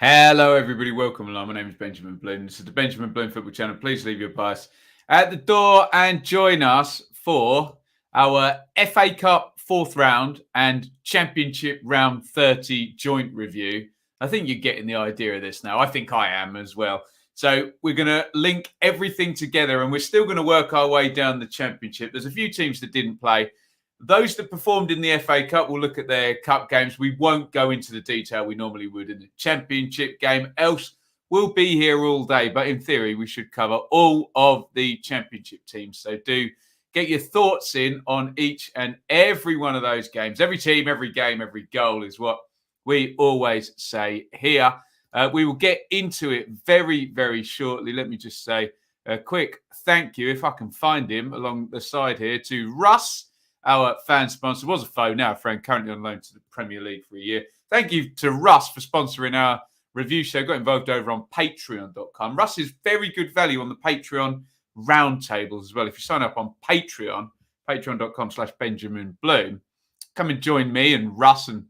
Hello, everybody. Welcome along. My name is Benjamin Bloom. This is the Benjamin Bloom Football Channel. Please leave your bias at the door and join us for our FA Cup fourth round and Championship round 30 joint review. I think you're getting the idea of this now. I think I am as well. So we're going to link everything together and we're still going to work our way down the Championship. There's a few teams that didn't play. Those that performed in the FA Cup, we'll look at their cup games. We won't go into the detail we normally would in the Championship game. Else, we'll be here all day. But in theory, we should cover all of the Championship teams. So do get your thoughts in on each and every one of those games. Every team, every game, every goal is what we always say here. We will get into it very, very shortly. Let me just say a quick thank you, if I can find him along the side here, to Russ, our fan sponsor. Was a foe, now a friend, currently on loan to the Premier League for a year. Thank you to Russ for sponsoring our review show. Got involved over on patreon.com. Russ is very good value on the Patreon roundtables as well. If you sign up on Patreon, patreon.com/Benjamin Bloom, come and join me and Russ and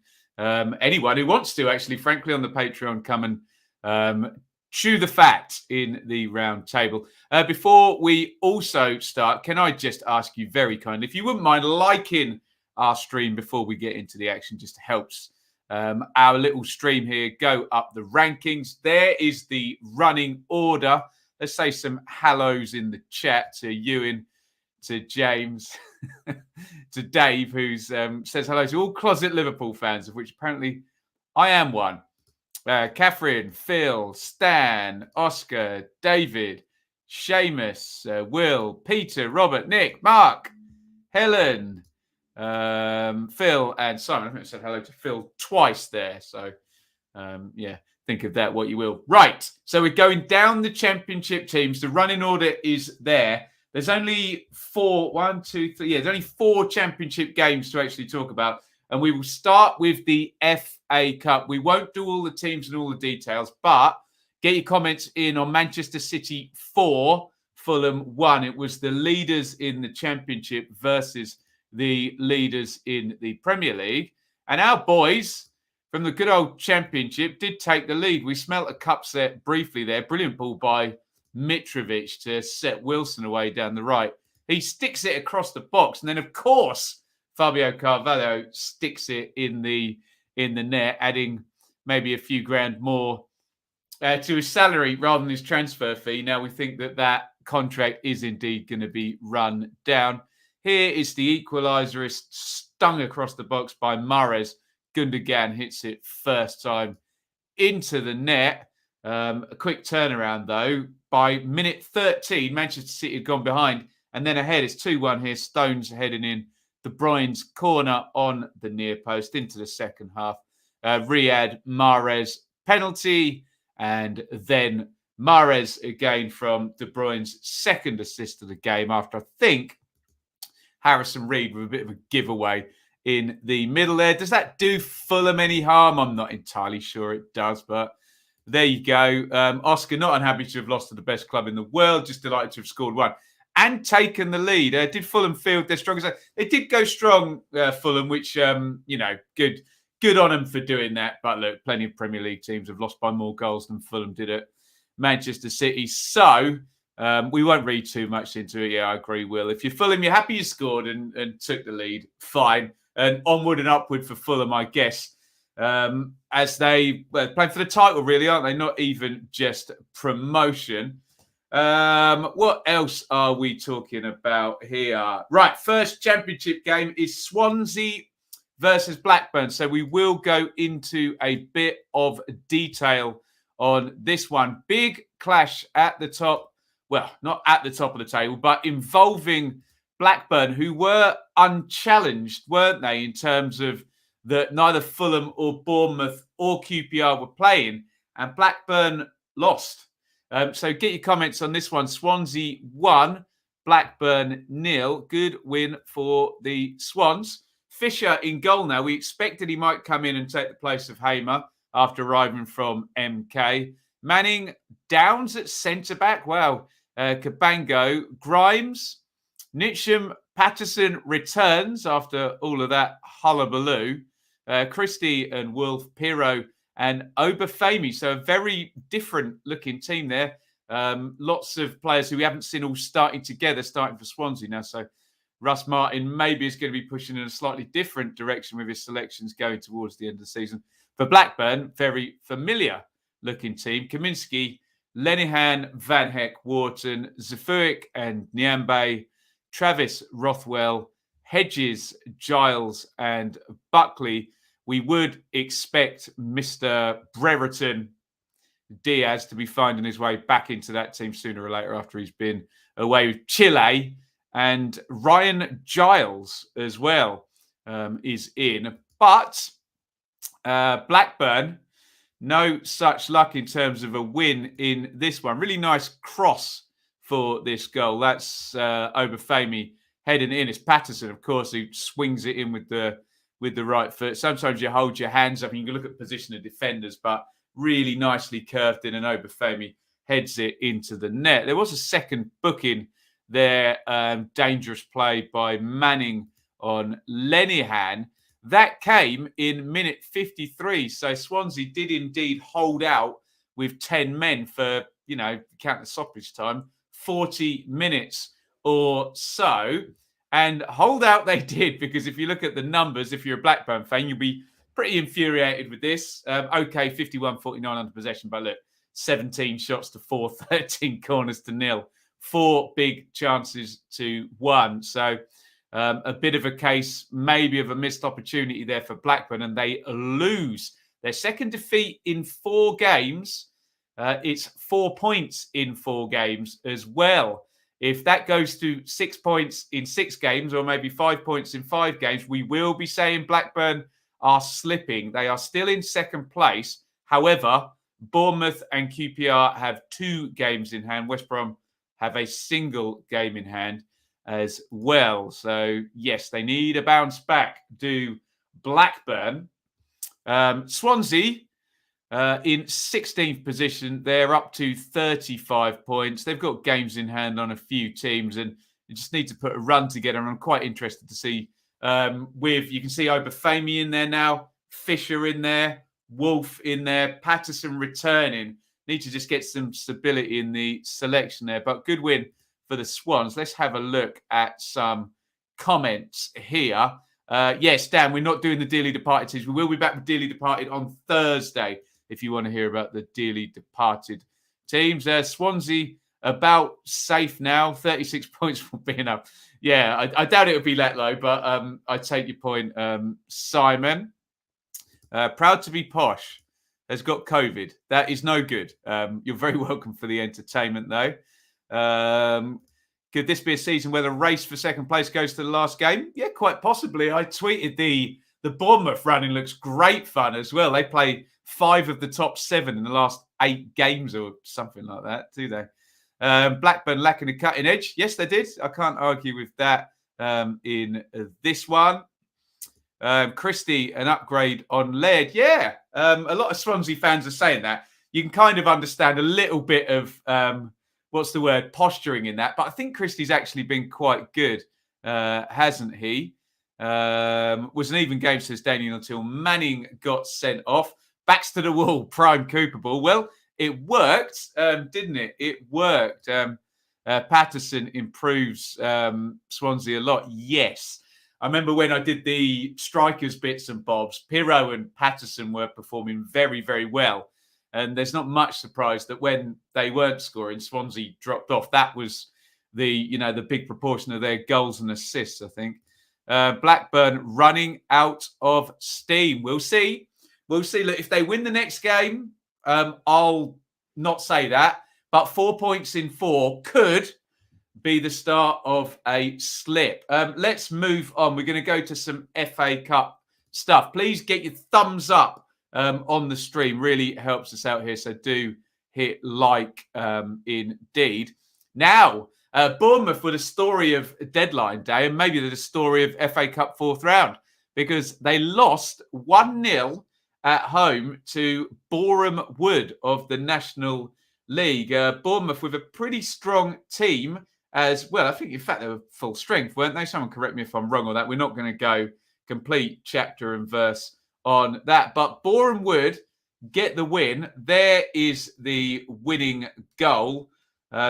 anyone who wants to, actually, frankly, on the Patreon, come and chew the fat in the round table. Before we also start, can I just ask you very kindly, if you wouldn't mind liking our stream before we get into the action, just helps our little stream here go up the rankings. There is the running order. Let's say some hellos in the chat to Ewan, to James, to Dave, who says hello to all closet Liverpool fans, of which apparently I am one. Catherine, Phil, Stan, Oscar, David, Seamus, Will, Peter, Robert, Nick, Mark, Helen, Phil, and Simon. I think I said hello to Phil twice there. So, think of that what you will. Right. So we're going down the Championship teams. The running order is there. There's only there's only four Championship games to actually talk about. And we will start with the FA Cup. We won't do all the teams and all the details, but get your comments in on Manchester City 4, Fulham 1. It was the leaders in the Championship versus the leaders in the Premier League. And our boys from the good old Championship did take the lead. We smelt a cup set briefly there. Brilliant ball by Mitrovic to set Wilson away down the right. He sticks it across the box. And then, of course, Fabio Carvalho sticks it in the net, adding maybe a few grand more to his salary rather than his transfer fee. Now we think that contract is indeed going to be run down. Here is the equaliser. It's stung across the box by Mahrez. Gundogan hits it first time into the net. A quick turnaround, though. By minute 13, Manchester City had gone behind. And then ahead, it's 2-1 here. Stones heading in. De Bruyne's corner on the near post into the second half. Riyad Mahrez penalty. And then Mahrez again from De Bruyne's second assist of the game after, I think, Harrison Reed with a bit of a giveaway in the middle there. Does that do Fulham any harm? I'm not entirely sure it does, but there you go. Oscar, not unhappy to have lost to the best club in the world. Just delighted to have scored one and taken the lead. Did Fulham feel their strongest? They did go strong, Fulham, which, good on them for doing that. But look, plenty of Premier League teams have lost by more goals than Fulham did at Manchester City. So we won't read too much into it. Yeah, I agree, Will. If you're Fulham, you're happy you scored and took the lead. Fine. And onward and upward for Fulham, I guess, as they play for the title, really, aren't they? Not even just promotion. What else are we talking about here? Right, first Championship game is Swansea versus Blackburn. So we will go into a bit of detail on this one. Big clash at the top. Well, not at the top of the table, but involving Blackburn, who were unchallenged, weren't they, in terms of that neither Fulham or Bournemouth or QPR were playing, and Blackburn lost. So get your comments on this one. Swansea 1, Blackburn 0. Good win for the Swans. Fisher in goal now. We expected he might come in and take the place of Hamer after arriving from MK. Manning Downs at centre-back. Wow. Cabango. Grimes. Nitcham. Patterson returns after all of that hullabaloo. Christie and Wolf. Pirro and Obafemi. So a very different looking team there. Lots of players who we haven't seen all starting together, starting for Swansea now. So Russ Martin maybe is going to be pushing in a slightly different direction with his selections going towards the end of the season. For Blackburn, very familiar looking team. Kaminski, Lenihan, Van Heck, Wharton, Zafuik and Nyambe, Travis, Rothwell, Hedges, Giles and Buckley. We would expect Mr. Brereton Diaz to be finding his way back into that team sooner or later after he's been away with Chile. And Ryan Giles as well is in. But Blackburn, no such luck in terms of a win in this one. Really nice cross for this goal. That's Obafemi heading in. It's Patterson, of course, who swings it in with the right foot. Sometimes you hold your hands up and you can look at the position of defenders, but really nicely curved in, and Obafemi heads it into the net. There was a second booking there, dangerous play by Manning on Lenihan. That came in minute 53. So Swansea did indeed hold out with 10 men for, count the stoppage time, 40 minutes or so. And hold out they did, because if you look at the numbers, if you're a Blackburn fan, you'll be pretty infuriated with this. Okay, 51-49 under possession, but look, 17 shots to 4, 13 corners to 0, 4 big chances to 1. So a bit of a case maybe of a missed opportunity there for Blackburn, and they lose their second defeat in 4 games. It's 4 points in 4 games as well. If that goes to 6 points in 6 games, or maybe 5 points in 5 games, we will be saying Blackburn are slipping. They are still in second place. However, Bournemouth and QPR have 2 games in hand. West Brom have a single game in hand as well. So, yes, they need a bounce back. Do Blackburn. Swansea in 16th position. They're up to 35 points. They've got games in hand on a few teams, and you just need to put a run together. I'm quite interested to see you can see Obafemi in there now, Fisher in there, Wolf in there, Patterson returning. Need to just get some stability in the selection there. But good win for the Swans. Let's have a look at some comments here. Yes, Dan, we're not doing the dearly departed teams. We will be back with dearly departed on Thursday if you want to hear about the dearly departed teams. Swansea about safe now, 36 points for being up. Yeah, I doubt it would be that low, but I take your point, Simon. Proud to be posh. Has got COVID. That is no good. You're very welcome for the entertainment, though. Could this be a season where the race for second place goes to the last game? Yeah, quite possibly. I tweeted the Bournemouth running looks great fun as well. They play 5 of the top 7 in the last 8 games or something like that, do they? Blackburn lacking a cutting edge. Yes, they did. I can't argue with that in this one. Christie, an upgrade on Laird. Yeah, a lot of Swansea fans are saying that. You can kind of understand a little bit of, posturing in that. But I think Christie's actually been quite good, hasn't he? Was an even game, says Daniel, until Manning got sent off. Backs to the wall, prime Cooper ball. Well, it worked, didn't it? It worked. Patterson improves Swansea a lot. Yes. I remember when I did the strikers bits and bobs, Pirro and Patterson were performing very, very well. And there's not much surprise that when they weren't scoring, Swansea dropped off. That was the big proportion of their goals and assists, I think. Blackburn running out of steam. We'll see. Look, if they win the next game, I'll not say that. But 4 points in 4 could be the start of a slip. Let's move on. We're going to go to some FA Cup stuff. Please get your thumbs up on the stream. Really helps us out here. So do hit like indeed. Now, Bournemouth were the story of deadline day, and maybe they're the story of FA Cup 4th round, because they lost 1-0 at home to Boreham Wood of the National League. Bournemouth with a pretty strong team as well. I think, in fact, they were full strength, weren't they? Someone correct me if I'm wrong on that. We're not going to go complete chapter and verse on that. But Boreham Wood get the win. There is the winning goal,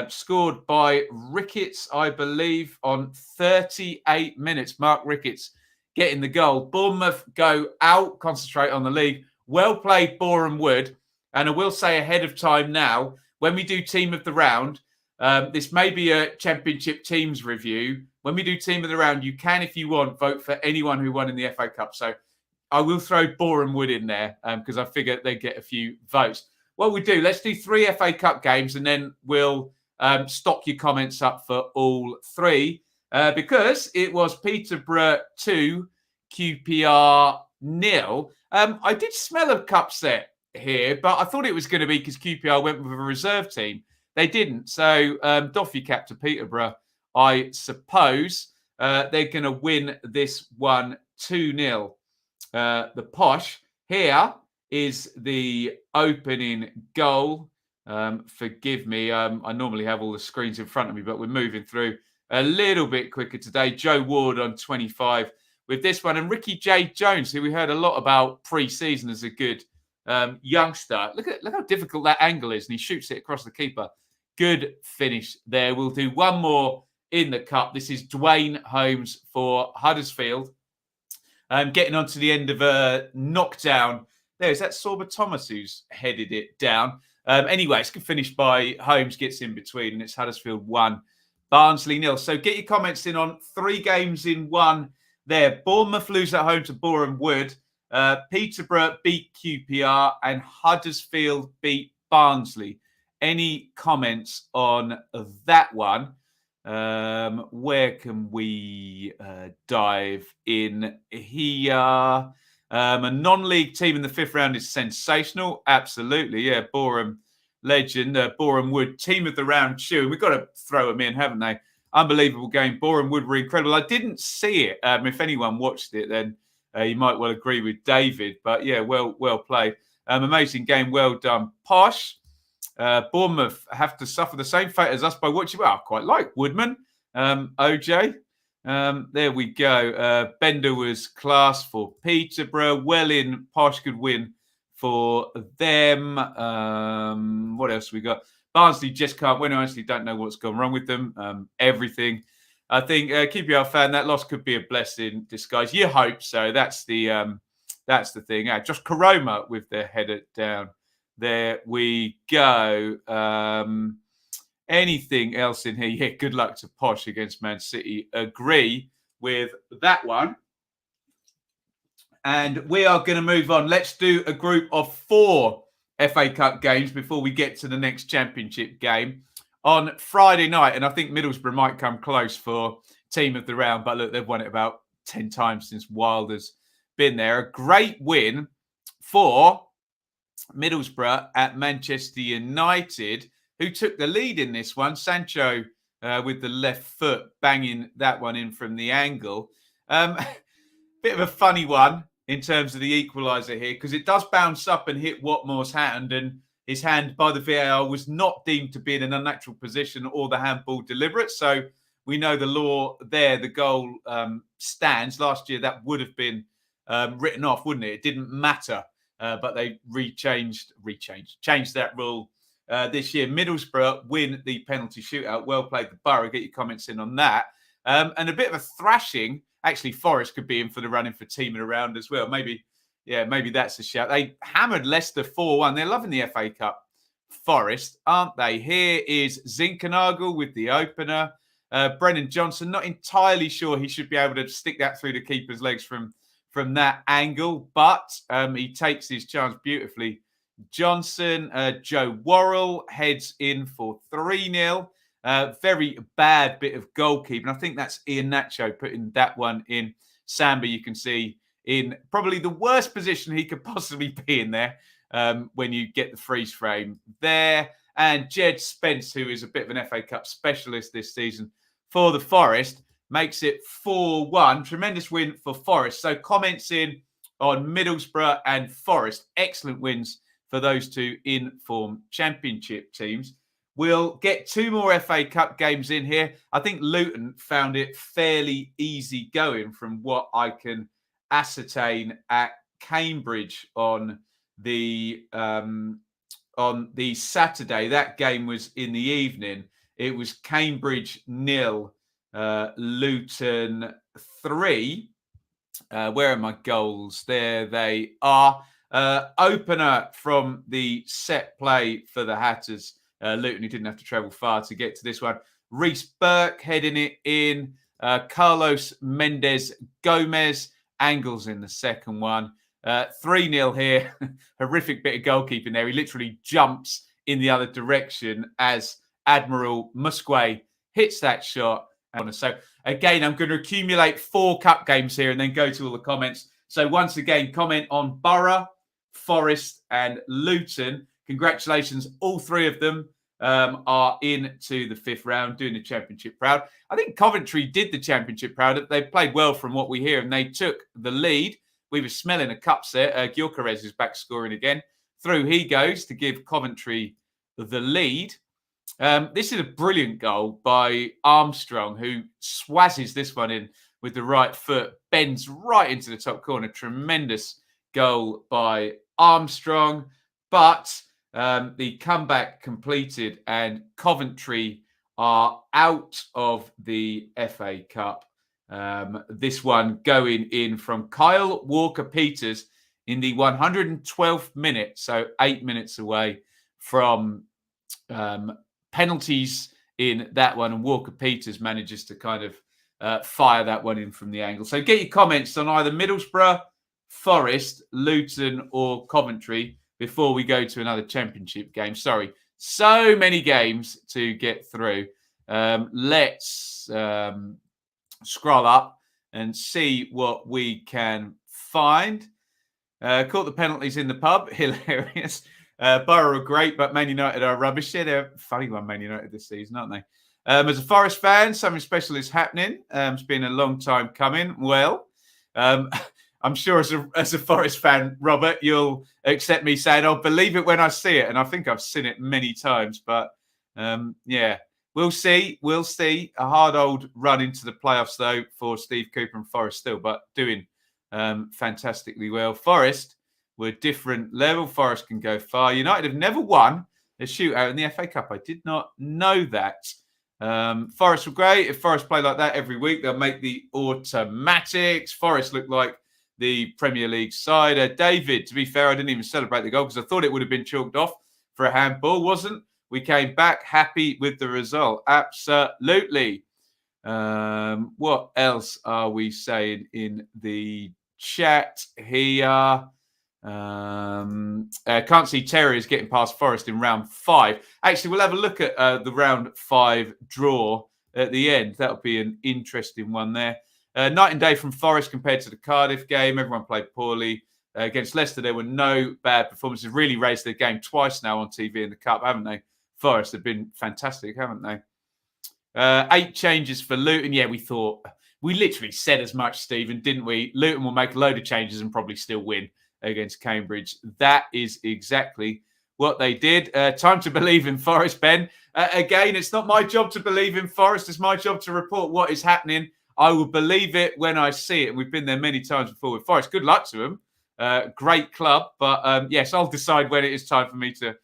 scored by Ricketts, I believe, on 38 minutes. Mark Ricketts getting the goal. Bournemouth go out, concentrate on the league. Well played, Boreham Wood. And I will say ahead of time now, when we do Team of the Round, this may be a Championship teams review. When we do Team of the Round, you can, if you want, vote for anyone who won in the FA Cup. So I will throw Boreham Wood in there because I figure they get a few votes. What we do, let's do 3 FA Cup games and then we'll stock your comments up for all 3 because it was Peterborough 2, QPR 0. I did smell a cup set here, but I thought it was going to be because QPR went with a reserve team. They didn't. So doff your cap to Peterborough, I suppose. They're going to win this one 2-0. The Posh. Here is the opening goal. Forgive me. I normally have all the screens in front of me, but we're moving through a little bit quicker today. Joe Ward on 25 with this one. And Ricky J. Jones, who we heard a lot about pre-season as a good youngster. Look how difficult that angle is. And he shoots it across the keeper. Good finish there. We'll do one more in the cup. This is Dwayne Holmes for Huddersfield. Getting on to the end of a knockdown. There, is that Sorba Thomas who's headed it down? Anyway, it's finished by Holmes, gets in between, and it's Huddersfield 1, Barnsley 0. So get your comments in on 3 games in 1 there. Bournemouth lose at home to Boreham Wood. Peterborough beat QPR and Huddersfield beat Barnsley. Any comments on that one? Where can we dive in here? A non-league team in the 5th round is sensational. Absolutely, yeah. Boreham legend, Boreham Wood, team of the round shoe. We've got to throw them in, haven't they? Unbelievable game. Boreham Wood were incredible. I didn't see it. If anyone watched it, then you might well agree with David. But yeah, well played. Amazing game. Well done, Posh. Bournemouth have to suffer the same fate as us by watching. Well, I quite like Woodman. OJ. There we go. Bender was class for Peterborough. Well in. Posh could win for them. What else we got? Barnsley just can't win. I honestly don't know what's gone wrong with them. Everything. I think QPR fan, that loss could be a blessing in disguise. You hope so. That's the thing. Josh Karoma with their header down. There we go. Anything else in here? Yeah, good luck to Posh against Man City. Agree with that one. And we are going to move on. Let's do a group of 4 FA Cup games before we get to the next Championship game on Friday night. And I think Middlesbrough might come close for team of the round. But look, they've won it about 10 times since Wilder's been there. A great win for Middlesbrough at Manchester United, who took the lead in this one. Sancho with the left foot banging that one in from the angle. Bit of a funny one in terms of the equaliser here, because it does bounce up and hit Watmore's hand, and his hand by the VAR was not deemed to be in an unnatural position or the handball deliberate. So we know the law there, the goal stands. Last year that would have been written off, wouldn't it? It didn't matter. But they changed that rule this year. Middlesbrough win the penalty shootout. Well played, the Boro. Get your comments in on that. And a bit of a thrashing. Actually, Forest could be in for the running for team of the round as well. Maybe that's a shout. They hammered Leicester 4-1. They're loving the FA Cup, Forest, aren't they? Here is Zinkernagel with the opener. Brennan Johnson, not entirely sure he should be able to stick that through the keeper's legs from that angle, but he takes his chance beautifully. Johnson, Joe Worrell heads in for 3-0. Very bad bit of goalkeeping. I think that's Ian Nacho putting that one in. Samba, you can see, in probably the worst position he could possibly be in there when you get the freeze frame there. And Jed Spence, who is a bit of an FA Cup specialist this season for the Forest, makes it 4-1. Tremendous win for Forest. So comments in on Middlesbrough and Forest. Excellent wins for those 2 in-form Championship teams. We'll get 2 more FA Cup games in here. I think Luton found it fairly easy going from what I can ascertain at Cambridge on on the Saturday. That game was in the evening. It was Cambridge 0, Luton 3. Where are my goals? There they are. Opener from the set play for the Hatters. Luton, who didn't have to travel far to get to this one. Reece Burke heading it in. Carlos Mendes Gomez angles in the second one. 3-0 here. Horrific bit of goalkeeping there. He literally jumps in the other direction as Admiral Musquet hits that shot. So again, I'm going to accumulate 4 cup games here and then go to all the comments. So once again, comment on Boro, Forest and Luton. Congratulations. All 3 of them are into the 5th round, doing the Championship proud. I think Coventry did the Championship proud. They played well from what we hear and they took the lead. We were smelling a cup set. Gyökeres is back scoring again. Through he goes to give Coventry the lead. This is a brilliant goal by Armstrong, who swazzes this one in with the right foot, bends right into the top corner. Tremendous goal by Armstrong. But the comeback completed and Coventry are out of the FA Cup. This one going in from Kyle Walker-Peters in the 112th minute, so 8 minutes away from penalties in that one, and Walker-Peters manages to kind of fire that one in from the angle. So get your comments on either Middlesbrough, Forest, Luton or Coventry before we go to another Championship game. Sorry, so many games to get through. Let's scroll up and see what we can find. Caught the penalties in the pub. Hilarious. Boro are great, but Man United are rubbish. Yeah, they're a funny one, Man United, this season, aren't they? As a Forest fan, something special is happening. It's been a long time coming. Well, I'm sure as a Forest fan, Robert, you'll accept me saying, I'll believe it when I see it. And I think I've seen it many times. But, yeah, we'll see. We'll see. A hard old run into the playoffs, though, for Steve Cooper and Forest still, but doing fantastically well. Forest were different level. Forest can go far. United have never won a shootout in the FA Cup. I did not know that. Forest were great. If Forest play like that every week, they'll make the automatics. Forest look like the Premier League side. David, to be fair, I didn't even celebrate the goal because I thought it would have been chalked off for a handball. Wasn't. We came back happy with the result. Absolutely. What else are we saying in the chat here? Can't see Terriers getting past Forest in round 5. Actually, we'll have a look at the round 5 draw at the end. That'll be an interesting one there. Night and day from Forest compared to the Cardiff game. Everyone played poorly. Against Leicester, there were no bad performances. Really raised their game twice now on TV in the Cup, haven't they? Forest have been fantastic, haven't they? 8 changes for Luton. Yeah, we literally said as much, Stephen, didn't we? Luton will make a load of changes and probably still win against Cambridge. That is exactly what they did. Time to believe in Forest, Ben. Again, it's not my job to believe in Forest. It's my job to report what is happening. I will believe it when I see it. And we've been there many times before with Forest. Good luck to them. Great club. But yes, I'll decide when it is time for me to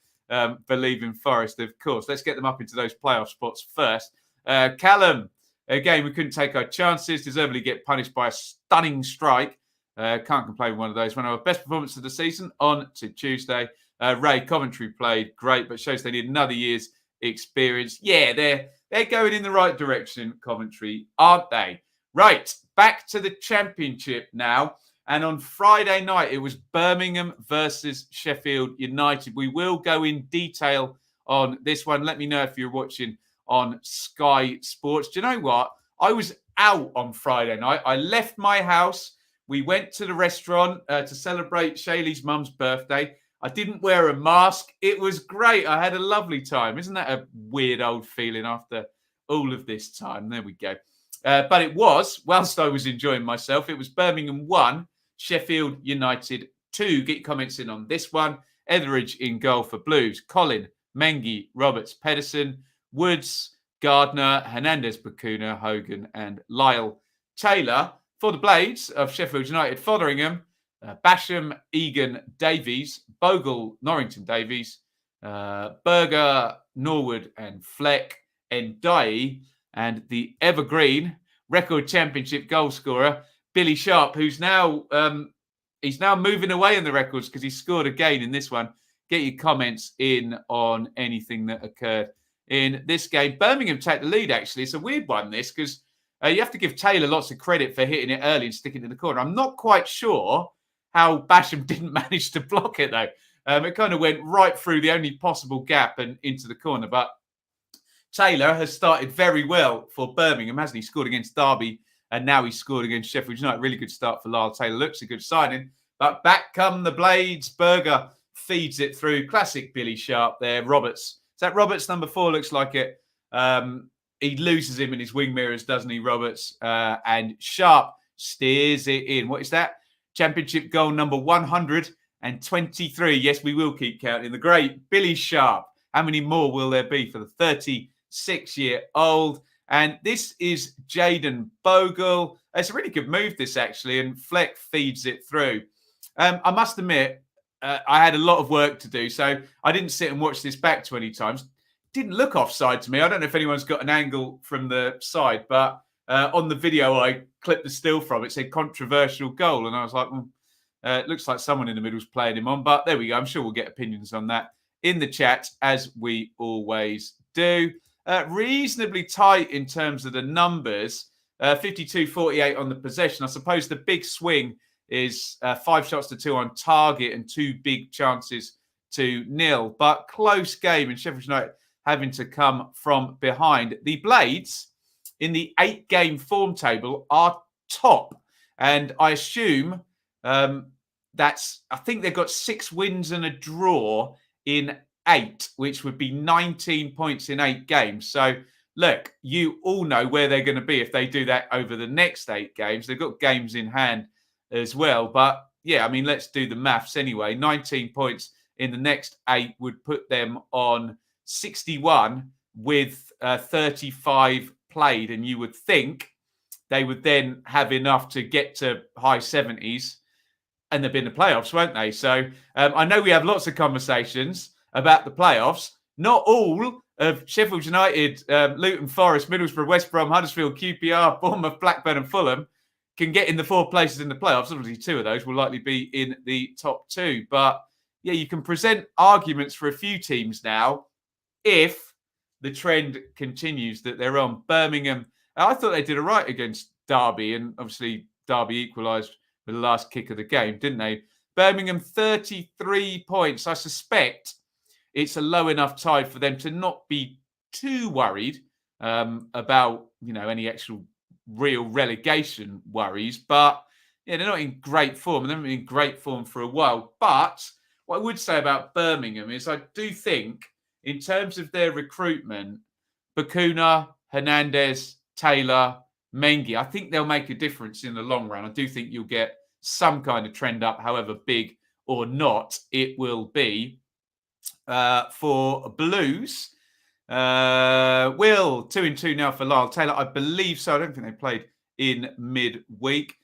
believe in Forest, of course. Let's get them up into those playoff spots first. Callum, again, we couldn't take our chances. Deservedly get punished by a stunning strike. Can't complain with one of those. One of our best performances of the season on to Tuesday. Ray, Coventry played great, but shows they need another year's experience. Yeah, they're going in the right direction, Coventry, aren't they? Right, back to the Championship now. And on Friday night, it was Birmingham versus Sheffield United. We will go in detail on this one. Let me know if you're watching on Sky Sports. Do you know what? I was out on Friday night. I left my house. We went to the restaurant to celebrate Shaylee's mum's birthday. I didn't wear a mask. It was great. I had a lovely time. Isn't that a weird old feeling after all of this time? There we go. But it was, whilst I was enjoying myself, it was Birmingham 1, Sheffield United 2. Get your comments in on this one. Etheridge in goal for Blues. Colin, Mengi, Roberts, Pedersen, Woods, Gardner, Hernandez, Bakuna, Hogan and Lyle Taylor. For the Blades of Sheffield United, Fotheringham, Basham, Egan, Davies, Bogle, Norrington, Davies, Berger, Norwood, and Fleck, Ndiaye, and the evergreen record championship goal scorer Billy Sharp, who's now he's now moving away in the records because he scored again in this one. Get your comments in on anything that occurred in this game. Birmingham take the lead, actually. It's a weird one, this, because you have to give Taylor lots of credit for hitting it early and sticking it in the corner. I'm not quite sure how Basham didn't manage to block it, though. It kind of went right through the only possible gap and into the corner. But Taylor has started very well for Birmingham, hasn't he? Scored against Derby, and now he's scored against Sheffield United. Really good start for Lyle Taylor. Looks a good signing. But back come the Blades. Berger feeds it through. Classic Billy Sharp there. Roberts. Is that Roberts, number 4? Looks like it. He loses him in his wing mirrors, doesn't he, Roberts? And Sharp steers it in. What is that? Championship goal number 123. Yes, we will keep counting. The great Billy Sharp. How many more will there be for the 36-year-old? And this is Jaden Bogle. It's a really good move, this, actually, and Fleck feeds it through. I must admit, I had a lot of work to do, so I didn't sit and watch this back 20 times. Didn't look offside to me. I don't know if anyone's got an angle from the side, but on the video I clipped the still from, it said controversial goal, and I was like, it looks like someone in the middle's playing him on, but there we go. I'm sure we'll get opinions on that in the chat, as we always do. Reasonably tight in terms of the numbers. 52-48 on the possession. I suppose the big swing is 5 shots to 2 on target and 2 big chances to 0. But close game, and Sheffield United having to come from behind. The Blades in the 8-game form table are top. And I assume I think they've got 6 wins and a draw in 8, which would be 19 points in 8 games. So, look, you all know where they're going to be if they do that over the next 8 games. They've got games in hand as well. But, yeah, I mean, let's do the maths anyway. 19 points in the next 8 would put them on 61 with 35 played. And you would think they would then have enough to get to high 70s and they'll be in the playoffs, won't they? So I know we have lots of conversations about the playoffs. Not all of Sheffield United, Luton, Forest, Middlesbrough, West Brom, Huddersfield, QPR, Bournemouth, Blackburn and Fulham can get in the 4 places in the playoffs. Obviously, 2 of those will likely be in the top 2. But, yeah, you can present arguments for a few teams now if the trend continues that they're on. Birmingham, I thought they did all right against Derby, and obviously Derby equalised with the last kick of the game, didn't they? Birmingham, 33 points. I suspect it's a low enough tide for them to not be too worried about, any actual real relegation worries. But, yeah, they're not in great form. And they haven't been in great form for a while. But what I would say about Birmingham is I do think, in terms of their recruitment, Bakuna, Hernandez, Taylor, Mengi, I think they'll make a difference in the long run. I do think you'll get some kind of trend up, however big or not it will be. For Blues, Will 2-2 now for Lyle Taylor. I believe so. I don't think they played in midweek.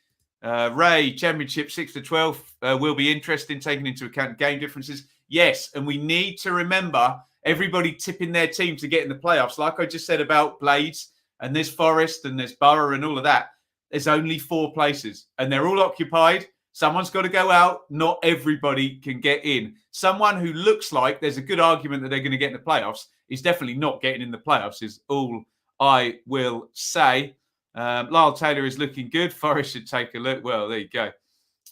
Ray, Championship 6-12 will be interesting, taking into account game differences. Yes, and we need to remember everybody tipping their team to get in the playoffs. Like I just said about Blades, and there's Forest, and there's Boro, and all of that. There's only 4 places, and they're all occupied. Someone's got to go out. Not everybody can get in. Someone who looks like there's a good argument that they're going to get in the playoffs is definitely not getting in the playoffs, is all I will say. Lyle Taylor is looking good. Forest should take a look. Well, there you go.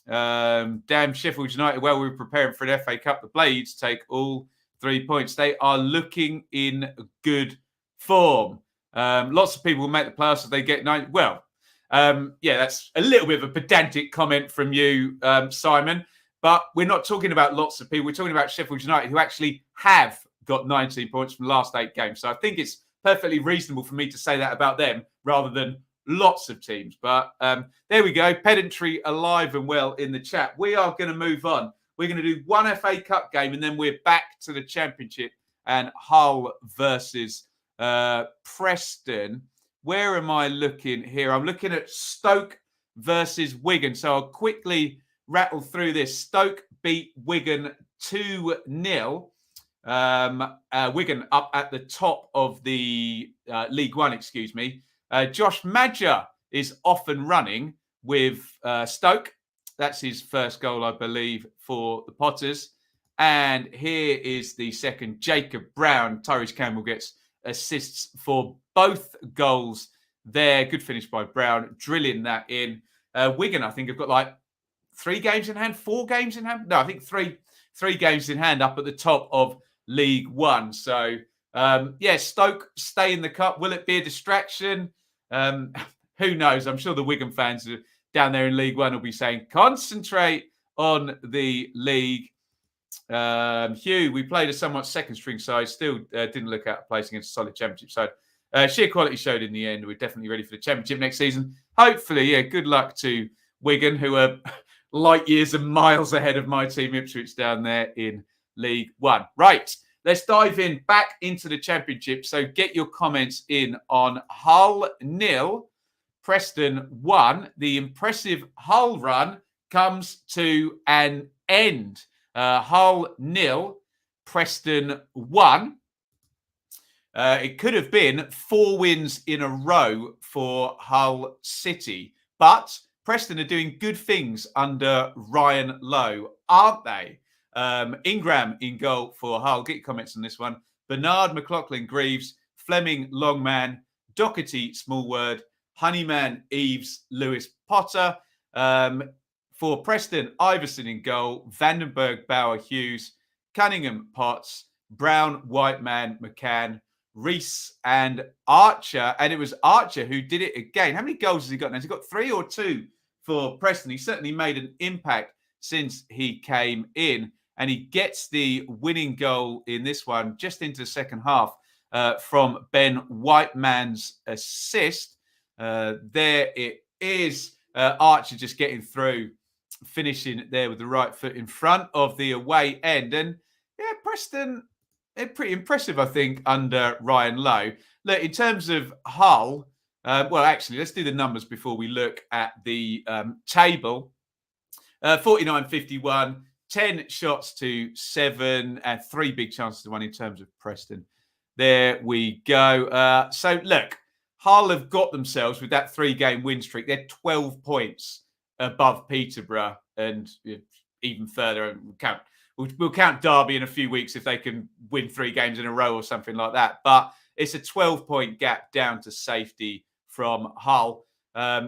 Damn Sheffield United. Well, we're preparing for an FA Cup. The Blades take all 3 points. They are looking in good form. Lots of people will make the playoffs if they get 9. Well, yeah, that's a little bit of a pedantic comment from you, Simon. But we're not talking about lots of people. We're talking about Sheffield United, who actually have got 19 points from the last 8 games. So I think it's perfectly reasonable for me to say that about them rather than lots of teams. But there we go. Pedantry alive and well in the chat. We are going to move on. We're going to do one FA Cup game, and then we're back to the Championship and Hull versus Preston. Where am I looking here? I'm looking at Stoke versus Wigan. So I'll quickly rattle through this. Stoke beat Wigan 2-0. Wigan up at the top of the League One, excuse me. Josh Maja is off and running with Stoke. That's his first goal, I believe, for the Potters. And here is the second. Jacob Brown. Tyrese Campbell gets assists for both goals there. Good finish by Brown, drilling that in. Wigan, I think, have got like 3 games in hand, 4 games in hand. No, I think three games in hand up at the top of League One. So, Stoke stay in the cup. Will it be a distraction? Who knows? I'm sure the Wigan fans down there in League One will be saying, concentrate on the league. Hugh, we played a somewhat second-string side. Still didn't look out of place against a solid Championship side. Sheer quality showed in the end. We're definitely ready for the Championship next season. Hopefully, good luck to Wigan, who are light years and miles ahead of my team, Ipswich, down there in League One. Right, let's dive in back into the Championship. So get your comments in on Hull 0, Preston 1. The impressive Hull run comes to an end. Hull 0, Preston 1. It could have been 4 wins in a row for Hull City. But Preston are doing good things under Ryan Lowe, aren't they? Ingram in goal for Hull. Get your comments on this one. Bernard, McLaughlin, Greaves, Fleming, Longman, Doherty, Smallword, Honeyman, Eves, Lewis, Potter. For Preston, Iverson in goal, Vandenberg, Bauer, Hughes, Cunningham, Potts, Brown, Whiteman, McCann, Reese and Archer. And it was Archer who did it again. How many goals has he got now? Has he got 3 or 2 for Preston? He certainly made an impact since he came in. And he gets the winning goal in this one just into the second half from Ben Whiteman's assist. There it is. Archer just getting through, finishing there with the right foot in front of the away end. And Preston, they're pretty impressive, I think, under Ryan Lowe. Look, in terms of Hull, actually, let's do the numbers before we look at the table. 49-51, 10 shots to 7, and 3 big chances to 1 in terms of Preston. There we go. So, look, Hull have got themselves with that 3-game win streak. They're 12 points above Peterborough and even further. We'll count Derby in a few weeks if they can win 3 games in a row or something like that. But it's a 12-point gap down to safety from Hull.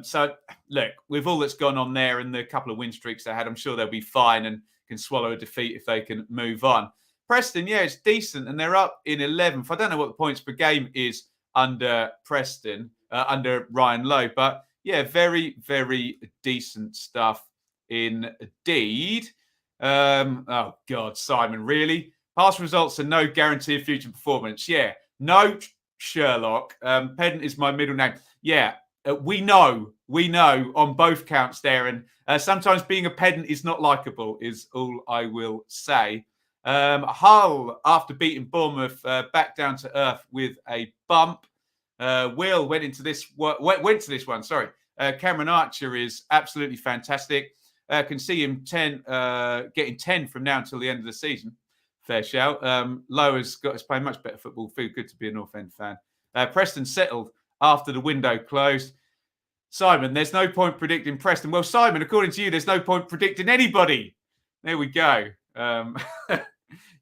So, look, with all that's gone on there and the couple of win streaks they had, I'm sure they'll be fine and can swallow a defeat if they can move on. Preston, it's decent, and they're up in 11th. I don't know what the points per game is under Preston, under Ryan Lowe, but very, very decent stuff indeed. Oh, God, Simon, really? Past results are no guarantee of future performance. No, Sherlock. Pedant is my middle name. We know on both counts there. And sometimes being a pedant is not likable, is all I will say. Hull, after beating Bournemouth, back down to earth with a bump. Will went to this one. Sorry. Cameron Archer is absolutely fantastic. Can see him getting 10 from now until the end of the season. Fair shout. Lowe has got us playing much better football. Feel good to be a North End fan. Preston settled after the window closed. Simon, there's no point predicting Preston. Well, Simon, according to you, there's no point predicting anybody. There we go.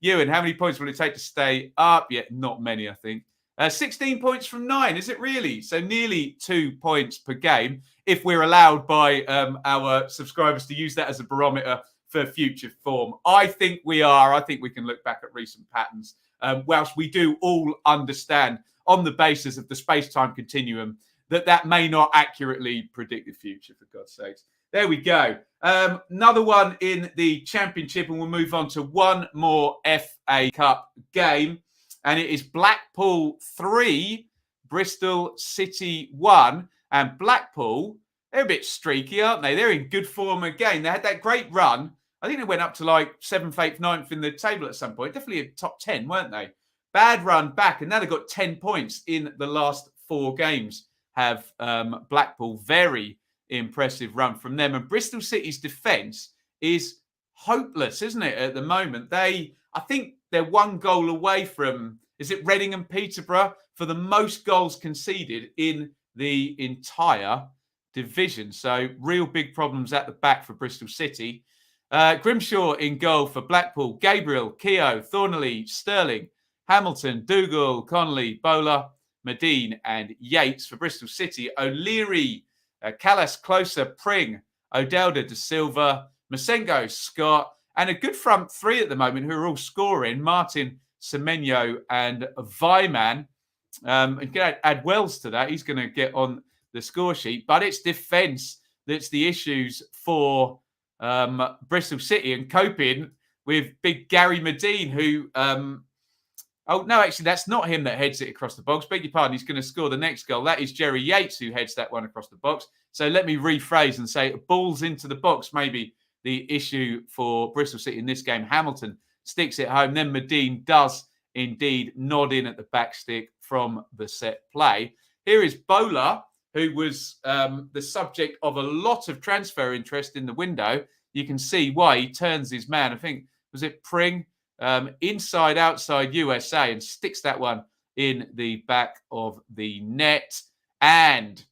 Ewan, how many points will it take to stay up? Not many, I think. 16 points from 9, is it really? So nearly 2 points per game, if we're allowed by our subscribers to use that as a barometer for future form. I think we are. I think we can look back at recent patterns. Whilst we do all understand on the basis of the space-time continuum that may not accurately predict the future, for God's sakes. There we go. Another one in the Championship, and we'll move on to one more FA Cup game. And it is Blackpool 3, Bristol City 1. And Blackpool, they're a bit streaky, aren't they? They're in good form again. They had that great run. I think they went up to like 7th, 8th, 9th in the table at some point. Definitely a top 10, weren't they? Bad run back. And now they've got 10 points in the last 4 games. Have Blackpool. Very impressive run from them. And Bristol City's defence is hopeless, isn't it, at the moment? I think they're one goal away from, is it Reading and Peterborough, for the most goals conceded in the entire division. So real big problems at the back for Bristol City. Grimshaw in goal for Blackpool. Gabriel, Keogh, Thornley, Sterling, Hamilton, Dougal, Connolly, Bowler, Medine and Yates. For Bristol City, O'Leary, Callas, Closer, Pring, O'Dowda, De Silva, Masengo, Scott, and a good front three at the moment who are all scoring. Martin, Semenyo and Vyman. And add Wells to that. He's going to get on the score sheet. But it's defence that's the issues for Bristol City, and coping with big Gary Medine, who... oh, no, actually, that's not him that heads it across the box. Beg your pardon, he's going to score the next goal. That is Jerry Yates who heads that one across the box. So let me rephrase and say balls into the box, maybe the issue for Bristol City in this game. Hamilton sticks it home. Then Medine does indeed nod in at the back stick from the set play. Here is Bowler, who was the subject of a lot of transfer interest in the window. You can see why he turns his man. I think, was it Pring? Inside, outside USA, and sticks that one in the back of the net. And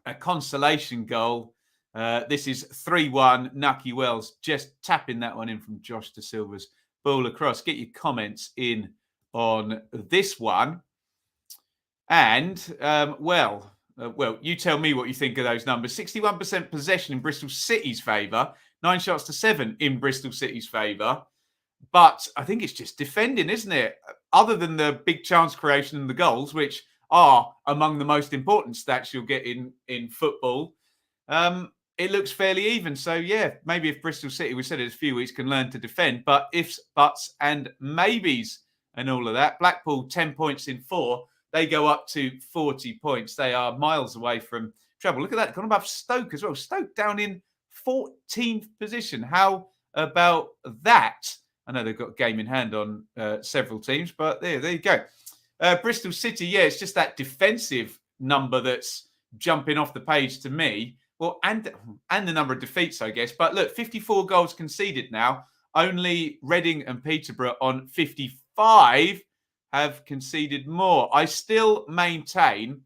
a consolation goal. This is 3-1. Nucky Wells just tapping that one in from Josh De Silva's ball across. Get your comments in on this one. And, well, you tell me what you think of those numbers. 61% possession in Bristol City's favour. 9 shots to 7 in Bristol City's favour. But I think it's just defending, isn't it? Other than the big chance creation and the goals, which are among the most important stats you'll get in football, it looks fairly even. So, yeah, maybe if Bristol City, we said it a few weeks, can learn to defend. But ifs, buts and maybes and all of that. Blackpool, 10 points in 4. They go up to 40 points. They are miles away from trouble. Look at that. Gone above Stoke as well. Stoke down in 14th position. How about that? I know they've got a game in hand on several teams, but there you go. Bristol City, yeah, it's just that defensive number that's jumping off the page to me. Well, and the number of defeats, I guess. But look, 54 goals conceded now. Only Reading and Peterborough on 55 have conceded more. I still maintain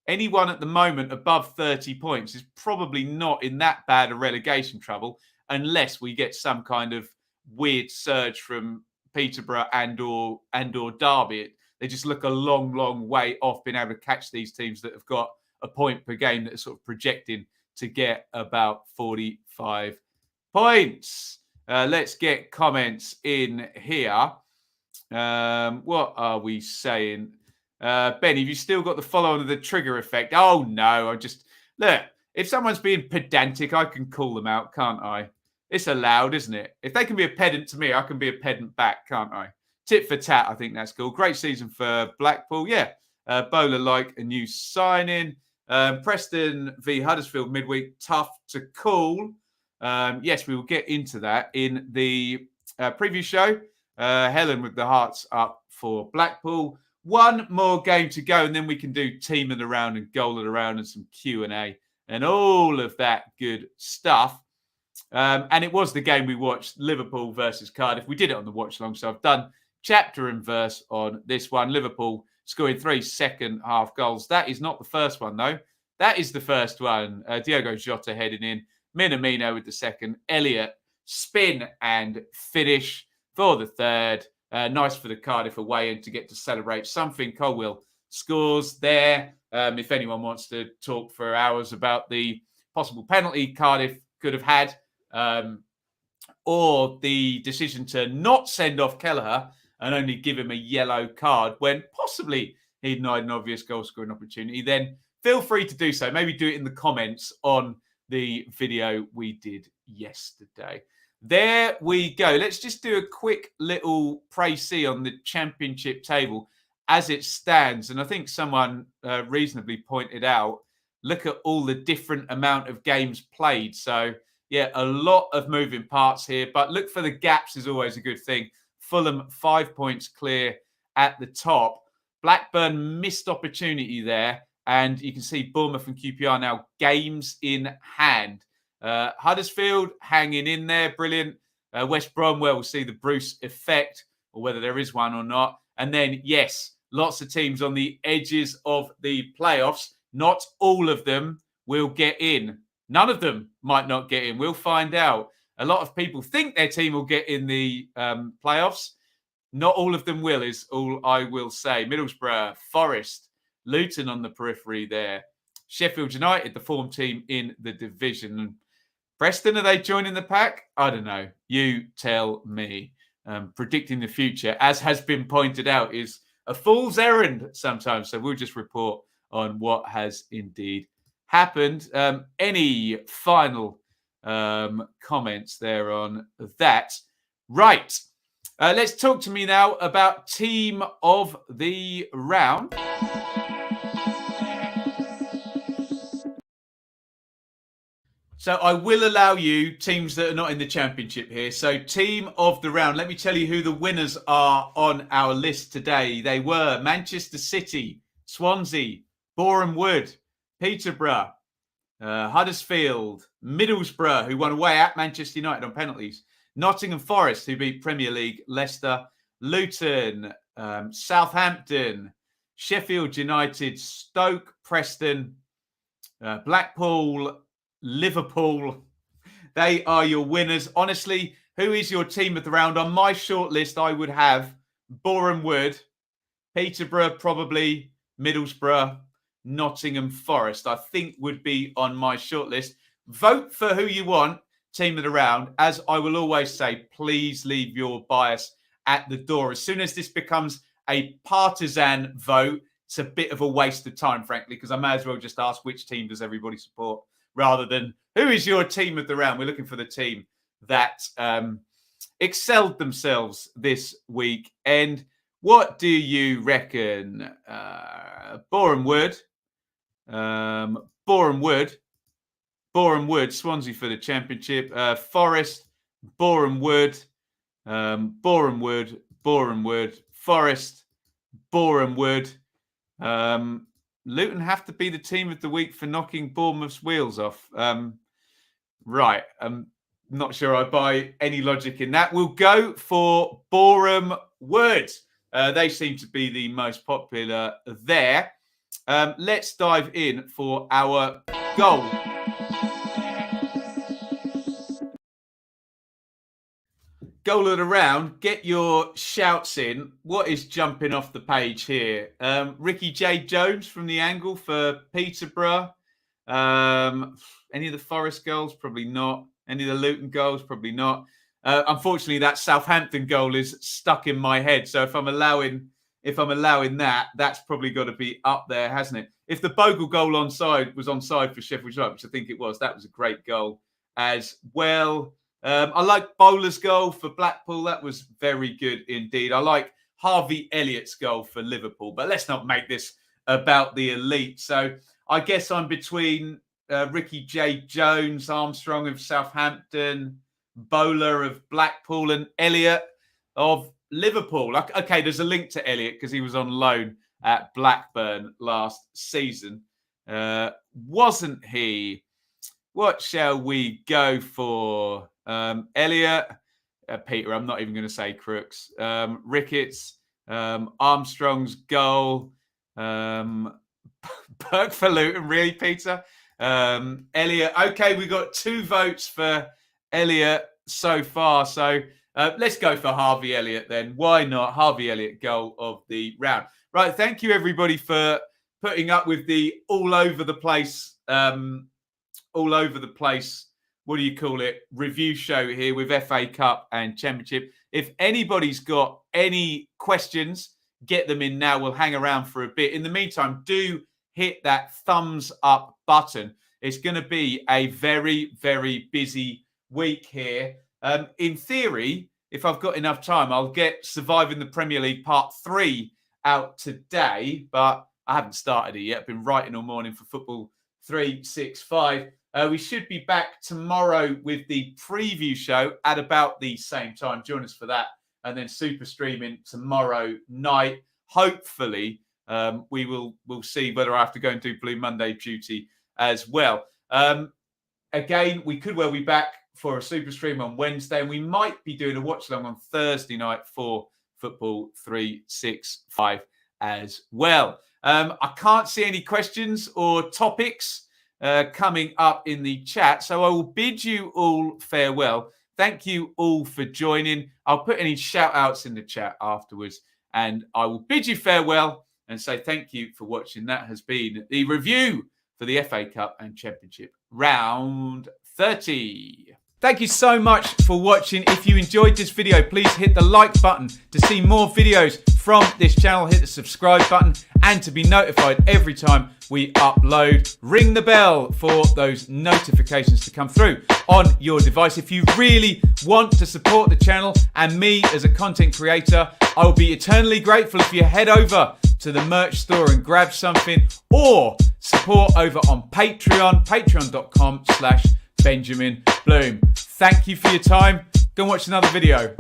anyone at the moment above 30 points is probably not in that bad a relegation trouble unless we get some kind of weird surge from Peterborough and or Derby. They just look a long way off being able to catch these teams that have got a point per game that are sort of projecting to get about 45 points. Let's get comments in here. What are we saying? Ben, have you still got the follow-on of the trigger effect? Oh, no. Look, if someone's being pedantic, I can call them out, can't I? It's allowed, isn't it? If they can be a pedant to me, I can be a pedant back, can't I? Tit for tat, I think that's cool. Great season for Blackpool. Yeah. Bowler like a new signing. Preston v Huddersfield midweek. Tough to call. Yes, we will get into that in the preview show. Helen with the hearts up for Blackpool. One more game to go, and then we can do team of the round and goal of the round and some Q&A and all of that good stuff. And it was the game we watched, Liverpool versus Cardiff. We did it on the watch along, so I've done chapter and verse on this one. Liverpool scoring 3 second-half goals. That is not the first one, though. That is the first one. Diogo Jota heading in. Minamino with the second. Elliott spin and finish for the third. Nice for the Cardiff away and to get to celebrate something. Colwill scores there. If anyone wants to talk for hours about the possible penalty Cardiff could have had, or the decision to not send off Kelleher and only give him a yellow card when possibly he denied an obvious goal-scoring opportunity, then feel free to do so. Maybe do it in the comments on the video we did yesterday. There we go. Let's just do a quick little précis on the championship table as it stands. And I think someone reasonably pointed out, look at all the different amount of games played. So, yeah, a lot of moving parts here. But look for the gaps is always a good thing. Fulham 5 points clear at the top. Blackburn missed opportunity there. And you can see Bournemouth and QPR now games in hand. Huddersfield hanging in there, brilliant. West Bromwell will see the Bruce effect, or whether there is one or not. And then, yes, lots of teams on the edges of the playoffs. Not all of them will get in. None of them might not get in. We'll find out. A lot of people think their team will get in the playoffs. Not all of them will, is all I will say. Middlesbrough, Forest, Luton on the periphery there. Sheffield United, the form team in the division. Preston, are they joining the pack? I don't know. You tell me. Predicting the future, as has been pointed out, is a fool's errand sometimes. So we'll just report on what has indeed happened. Any final comments there on that? Right. Let's talk to me now about team of the round. So I will allow you teams that are not in the championship here. So team of the round. Let me tell you who the winners are on our list today. They were Manchester City, Swansea, Boreham Wood, Peterborough, Huddersfield, Middlesbrough, who won away at Manchester United on penalties, Nottingham Forest, who beat Premier League Leicester, Luton, Southampton, Sheffield United, Stoke, Preston, Blackpool, Liverpool. They are your winners. Honestly, who is your team of the round? On my shortlist, I would have Boreham Wood, Peterborough, probably Middlesbrough, Nottingham Forest, I think would be on my shortlist. Vote for who you want, team of the round. As I will always say, please leave your bias at the door. As soon as this becomes a partisan vote, it's a bit of a waste of time, frankly, because I may as well just ask which team does everybody support, rather than who is your team of the round. We're looking for the team that excelled themselves this week. And what do you reckon? Boreham Wood, Swansea for the championship. Forest, Boreham Wood, Forest, Boreham Wood. Luton have to be the team of the week for knocking Bournemouth's wheels off. Right. I'm not sure I buy any logic in that. We'll go for Boreham Wood. They seem to be the most popular there. Let's dive in for our goal. Goal of the round. Get your shouts in. What is jumping off the page here? Ricky J. Jones from the angle for Peterborough. Any of the Forest goals? Probably not. Any of the Luton goals? Probably not. Unfortunately, that Southampton goal is stuck in my head. So if I'm allowing that, that's probably got to be up there, hasn't it? If the Bogle goal was onside for Sheffield United, which I think it was, that was a great goal as well. I like Bowler's goal for Blackpool. That was very good indeed. I like Harvey Elliott's goal for Liverpool. But let's not make this about the elite. So I guess I'm between Ricky J. Jones, Armstrong of Southampton, Bowler of Blackpool, and Elliott of Liverpool. Okay, there's a link to Elliott because he was on loan at Blackburn last season. Wasn't he? What shall we go for? Elliott, Peter, I'm not even going to say Crooks. Ricketts, Armstrong's goal. Burke for Luton, really, Peter? Elliott. Okay, we got 2 votes for Elliott so far. So let's go for Harvey Elliott then. Why not? Harvey Elliott, goal of the round. Right, thank you everybody for putting up with the all over the place, what do you call it, review show here with FA Cup and Championship. If anybody's got any questions, get them in now. We'll hang around for a bit. In the meantime, do hit that thumbs up button. It's going to be a very, very busy week here. In theory, if I've got enough time, I'll get Surviving the Premier League Part 3 out today, but I haven't started it yet. I've been writing all morning for Football 365. We should be back tomorrow with the preview show at about the same time. Join us for that. And then super streaming tomorrow night. Hopefully, we'll see whether I have to go and do Blue Monday duty as well. again, we could well be back for a super stream on Wednesday, and we might be doing a watch along on Thursday night for Football 365 as well. I can't see any questions or topics coming up in the chat, so I will bid you all farewell. Thank you all for joining. I'll put any shout outs in the chat afterwards, and I will bid you farewell and say thank you for watching. That has been the review for the FA Cup and Championship round 30. Thank you so much for watching. If you enjoyed this video, please hit the like button to see more videos from this channel. Hit the subscribe button and to be notified every time we upload. Ring the bell for those notifications to come through on your device. If you really want to support the channel and me as a content creator, I will be eternally grateful if you head over to the merch store and grab something, or support over on Patreon, patreon.com/Benjamin Bloom. Thank you for your time. Go and watch another video.